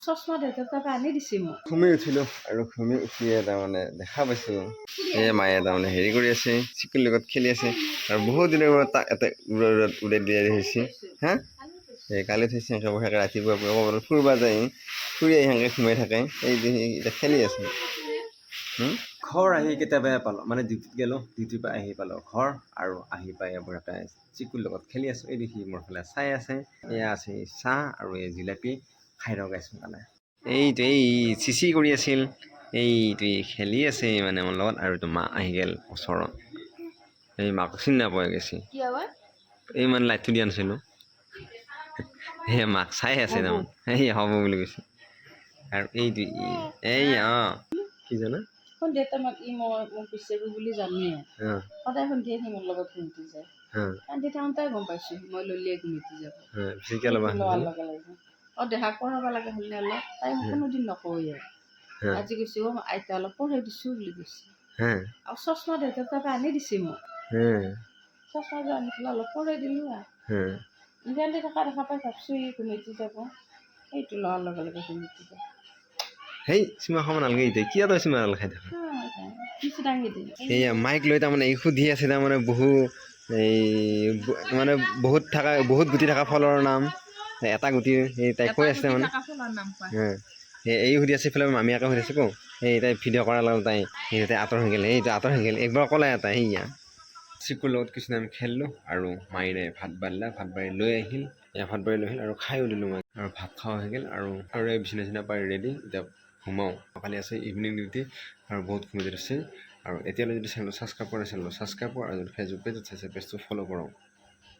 চশমা দেউতাৰ তাৰপৰা আনি দিছে মোক। ঘুমি উঠিলোঁ আৰু ঘুমি উঠিয়ে তাৰমানে দেখা পাইছোঁ মায়ে তাৰমানে হেৰি কৰি আছে, চিকুৰ লগত খেলি আছে আৰু বহুত দিনৰ মূৰত তাক এটা উৰাই দিয়া হৈছে। হা এই কালি থৈছে সেনেকৈ বহে ৰাতিপুৱা ক'ৰবাত ফুৰিব যায়, ফুৰি আহি সেনেকৈ সোমাই থাকে, এই এতিয়া খেলি আছে। ঘৰ আহি কেতিয়াবাহে পালোঁ, মানে ডিউটিত গ'লোঁ, ডিউটিৰ পৰা আহি পালোঁ ঘৰ আৰু আহি পাই বঢ়িয়াকৈ চিকুৰ লগত খেলি আছোঁ। এই দেখি মোৰ ফালে চাই আছে, এয়া আছে চাহ আৰু এই জিলাপি খাই লগাইছোঁ মানে। এইটো এই চিচি কৰি আছিল, এইটো খেলি আছে মানে মোৰ লগত, আৰু এইটো মা আহি গ'ল ওচৰত, এই মাক চিনি নাপাই গৈছে, এই মানে লাইটটো দিয়া নাছিলোঁ, সেই মাক চাই আছে তাৰমানে, সেই হ'ব বুলি কৈছে। আৰু এইটো এই কি জানা দেউতা মোক মোক বিচাৰিব বুলি জানোৱে, সদায় সন্ধিয়া সি মোৰ লগত ঘুমটি যায়, কান্দি থাকোঁতে গম পাইছোঁ মই ললিয়ে ঘুমটি যাব। লোৱাৰ লগে লগে দেহা পঢ়াব লাগে হ'লে অলপ, তাই মোক কোনোদিন নকয়ে। আজি কৈছে আইতা অলপ পঢ়াই দিছোঁ বুলি কৈছে, আৰু চশমা দেউতাৰ তাৰপৰা আনি দিছে মোক। চশমাযোৰ আনি পেলাই অলপ পঢ়াই দিলোঁ আৰু কান্দি থকা দেখা পাই ভাবছোঁ ই ঘুমটি যাব, সেইটো লোৱাৰ লগে লগে ঘুমটি যাব। সেই চিমা খাব নালাগে, এতিয়া কিয় তই চিমা খাই থাকা? সেয়া মাইক লৈ তাৰমানে এই সুধি আছে তাৰমানে এই মানে বহুত গুটি থকা ফলৰ নাম, এটা গুটি সেই তাই কৈ আছে মানে এই সুধি আছে, ইফালে মামীয়েকে সুধি আছে সেই তাই ভিডিঅ' কৰাৰ লগত তাই সেই আঁতৰ হৈ গ'ল, এইটো আঁতৰ হৈ গ'ল, একবাৰ ক'লে এটা সেয়া চিকুৰ লগত কিছু টাইম খেলিলোঁ আৰু মায়েৰে ভাত বাঢ়িলে, ভাত বাঢ়ি লৈ আহিল, আৰু খায়ো দিলোঁ মই, আৰু ভাত খোৱা হৈ গ'ল আৰু এই বিচনা চিচনা পাৰি ৰেডি, এতিয়া ঘুমাওঁ। কালি আছে ইভিনিং ডিউটি আৰু বহুত ঘুমিত আছে, আৰু এতিয়ালৈ যদি চেনেলটো ছাবস্ক্ৰাইব কৰা চেনেলটো ছাবস্ক্ৰাইব কৰা, আৰু যদি ফেচবুক পেজত চাইছে পেজটো ফ'ল' কৰক।